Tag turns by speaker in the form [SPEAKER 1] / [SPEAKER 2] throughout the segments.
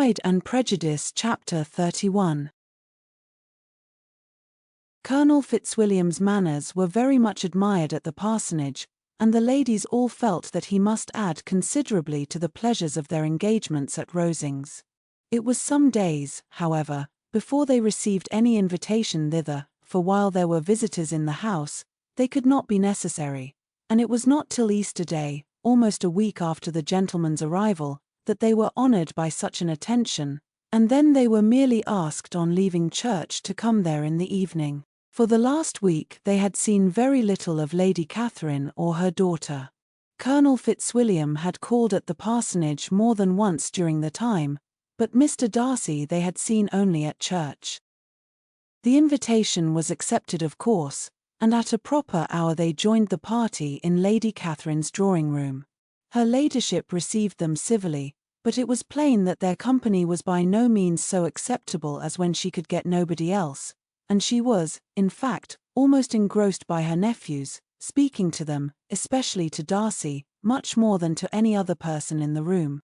[SPEAKER 1] Pride and Prejudice Chapter 31. Colonel Fitzwilliam's manners were very much admired at the parsonage, and the ladies all felt that he must add considerably to the pleasures of their engagements at Rosings. It was some days, however, before they received any invitation thither, for while there were visitors in the house, they could not be necessary, and it was not till Easter Day, almost a week after the gentleman's arrival, that they were honoured by such an attention, and then they were merely asked on leaving church to come there in the evening. For the last week they had seen very little of Lady Catherine or her daughter. Colonel Fitzwilliam had called at the parsonage more than once during the time, but Mr. Darcy they had seen only at church. The invitation was accepted of course, and at a proper hour they joined the party in Lady Catherine's drawing-room. Her ladyship received them civilly, but it was plain that their company was by no means so acceptable as when she could get nobody else, and she was, in fact, almost engrossed by her nephews, speaking to them, especially to Darcy, much more than to any other person in the room.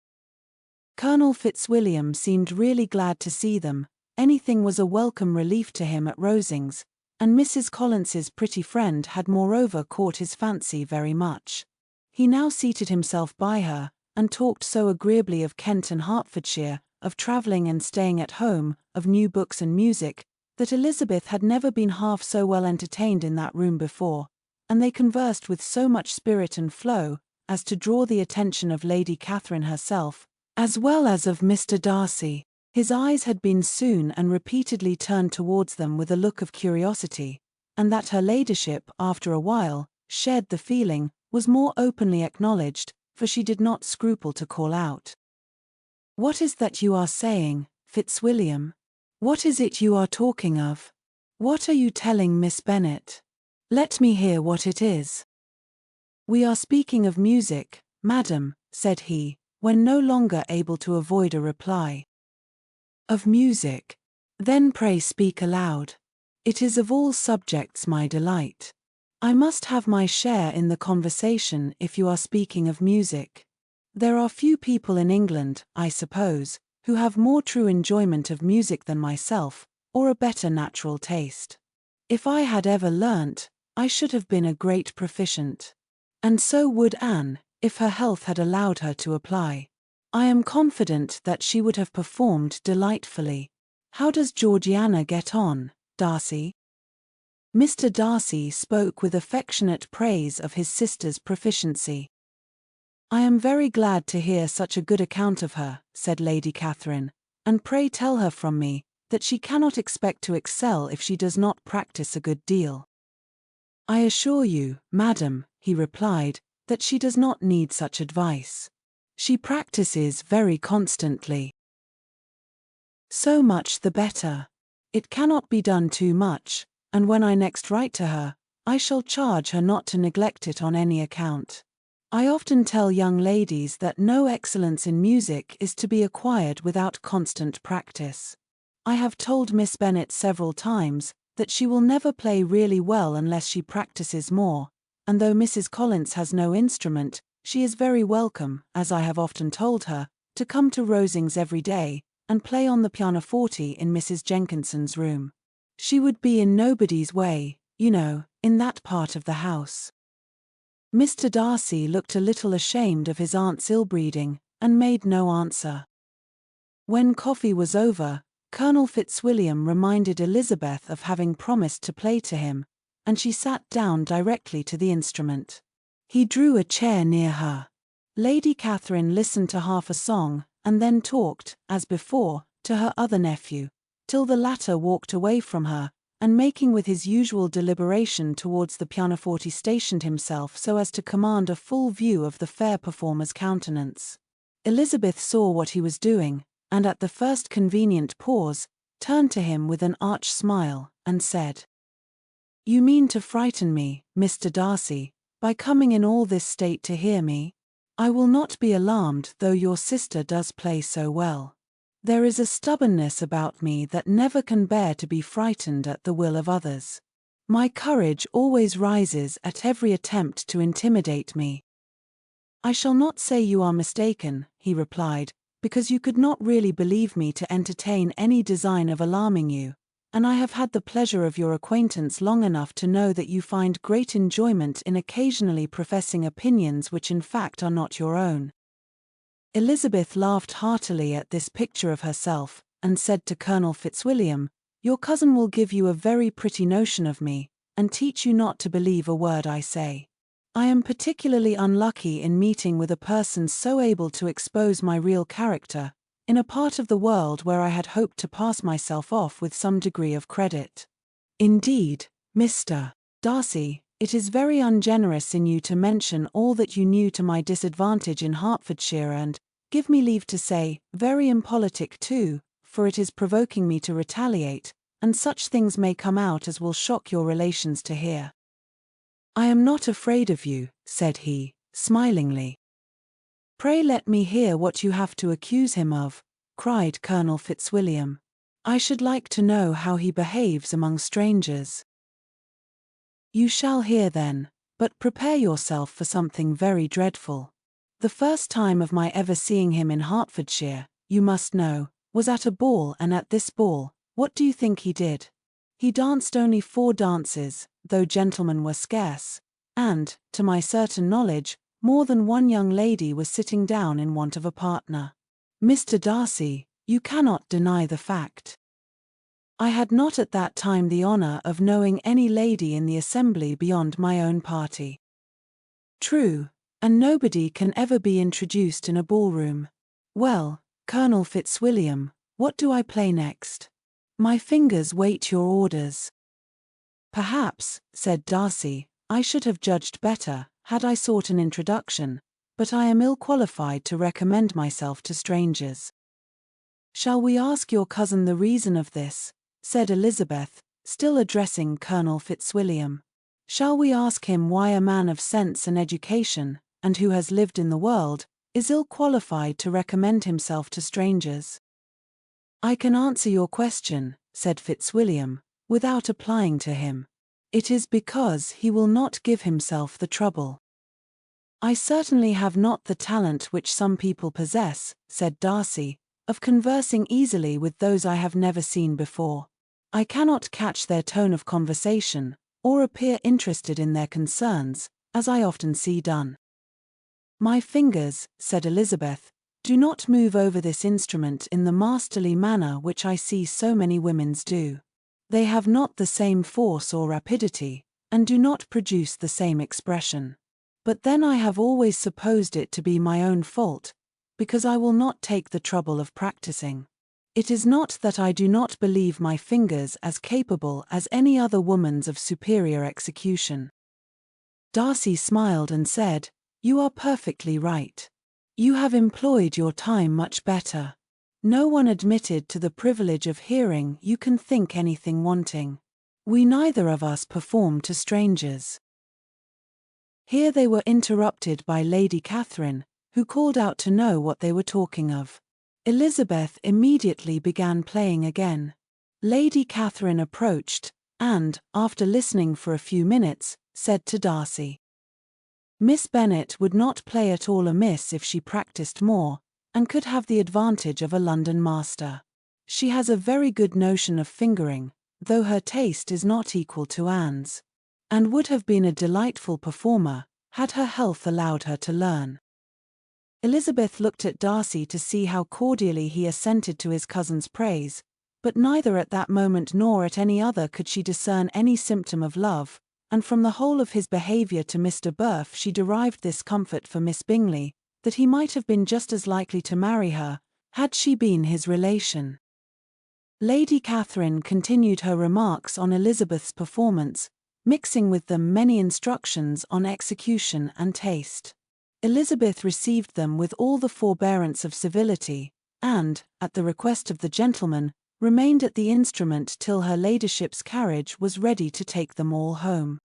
[SPEAKER 1] Colonel Fitzwilliam seemed really glad to see them. Anything was a welcome relief to him at Rosings, and Mrs. Collins's pretty friend had moreover caught his fancy very much. He now seated himself by her, and talked so agreeably of Kent and Hertfordshire, of travelling and staying at home, of new books and music, that Elizabeth had never been half so well entertained in that room before, and they conversed with so much spirit and flow, as to draw the attention of Lady Catherine herself, as well as of Mr. Darcy. His eyes had been soon and repeatedly turned towards them with a look of curiosity, and that her ladyship, after a while, shared the feeling, was more openly acknowledged, for she did not scruple to call out. "What is that you are saying, Fitzwilliam? What is it you are talking of? What are you telling Miss Bennet? Let me hear what it is." "We are speaking of music, madam," said he, when no longer able to avoid a reply. "Of music? Then pray speak aloud. It is of all subjects my delight. I must have my share in the conversation if you are speaking of music. There are few people in England, I suppose, who have more true enjoyment of music than myself, or a better natural taste. If I had ever learnt, I should have been a great proficient. And so would Anne, if her health had allowed her to apply. I am confident that she would have performed delightfully. How does Georgiana get on, Darcy?" Mr. Darcy spoke with affectionate praise of his sister's proficiency. "I am very glad to hear such a good account of her," said Lady Catherine, "and pray tell her from me, that she cannot expect to excel if she does not practice a good deal." "I assure you, madam," he replied, "that she does not need such advice. She practices very constantly. So much the better. It cannot be done too much, and when I next write to her, I shall charge her not to neglect it on any account. I often tell young ladies that no excellence in music is to be acquired without constant practice. I have told Miss Bennet several times that she will never play really well unless she practices more, and though Mrs. Collins has no instrument, she is very welcome, as I have often told her, to come to Rosings every day, and play on the pianoforte in Mrs. Jenkinson's room. She would be in nobody's way, you know, in that part of the house." Mr. Darcy looked a little ashamed of his aunt's ill-breeding, and made no answer. When coffee was over, Colonel Fitzwilliam reminded Elizabeth of having promised to play to him, and she sat down directly to the instrument. He drew a chair near her. Lady Catherine listened to half a song, and then talked, as before, to her other nephew, till the latter walked away from her, and making with his usual deliberation towards the pianoforte stationed himself so as to command a full view of the fair performer's countenance. Elizabeth saw what he was doing, and at the first convenient pause, turned to him with an arch smile, and said, "You mean to frighten me, Mr. Darcy, by coming in all this state to hear me? I will not be alarmed though your sister does play so well. There is a stubbornness about me that never can bear to be frightened at the will of others. My courage always rises at every attempt to intimidate me." "I shall not say you are mistaken," he replied, because you could not really believe me to entertain any design of alarming you, and I have had the pleasure of your acquaintance long enough to know that you find great enjoyment in occasionally professing opinions which in fact are not your own." Elizabeth laughed heartily at this picture of herself, and said to Colonel Fitzwilliam, "Your cousin will give you a very pretty notion of me, and teach you not to believe a word I say. I am particularly unlucky in meeting with a person so able to expose my real character, in a part of the world where I had hoped to pass myself off with some degree of credit. Indeed, Mr. Darcy, it is very ungenerous in you to mention all that you knew to my disadvantage in Hertfordshire and, give me leave to say, very impolitic too, for it is provoking me to retaliate, and such things may come out as will shock your relations to hear." "I am not afraid of you," said he, smilingly. "Pray let me hear what you have to accuse him of," cried Colonel Fitzwilliam. "I should like to know how he behaves among strangers." "You shall hear then, but prepare yourself for something very dreadful. The first time of my ever seeing him in Hertfordshire, you must know, was at a ball, and at this ball, what do you think he did? He danced only 4 dances, though gentlemen were scarce, and, to my certain knowledge, more than one young lady was sitting down in want of a partner. Mr. Darcy, you cannot deny the fact. I had not at that time the honor of knowing any lady in the assembly beyond my own party." "True, and nobody can ever be introduced in a ballroom. Well, Colonel Fitzwilliam, what do I play next? My fingers wait your orders." "Perhaps," said Darcy, "I should have judged better, had I sought an introduction, but I am ill qualified to recommend myself to strangers." "Shall we ask your cousin the reason of this?" said Elizabeth, still addressing Colonel Fitzwilliam. "Shall we ask him why a man of sense and education, and who has lived in the world, is ill qualified to recommend himself to strangers?" "I can answer your question," said Fitzwilliam, "without applying to him. It is because he will not give himself the trouble." "I certainly have not the talent which some people possess," said Darcy, "of conversing easily with those I have never seen before. I cannot catch their tone of conversation, or appear interested in their concerns, as I often see done." "My fingers," said Elizabeth, "do not move over this instrument in the masterly manner which I see so many women's do. They have not the same force or rapidity, and do not produce the same expression. But then I have always supposed it to be my own fault, because I will not take the trouble of practicing. It is not that I do not believe my fingers as capable as any other woman's of superior execution." Darcy smiled and said, "You are perfectly right. You have employed your time much better. No one admitted to the privilege of hearing you can think anything wanting. We neither of us perform to strangers." Here they were interrupted by Lady Catherine, who called out to know what they were talking of. Elizabeth immediately began playing again. Lady Catherine approached, and, after listening for a few minutes, said to Darcy, "Miss Bennet would not play at all amiss if she practiced more, and could have the advantage of a London master. She has a very good notion of fingering, though her taste is not equal to Anne's, and would have been a delightful performer, had her health allowed her to learn." Elizabeth looked at Darcy to see how cordially he assented to his cousin's praise, but neither at that moment nor at any other could she discern any symptom of love, and from the whole of his behaviour to Mr. Burfe she derived this comfort for Miss Bingley, that he might have been just as likely to marry her, had she been his relation. Lady Catherine continued her remarks on Elizabeth's performance, mixing with them many instructions on execution and taste. Elizabeth received them with all the forbearance of civility, and, at the request of the gentleman, remained at the instrument till her ladyship's carriage was ready to take them all home.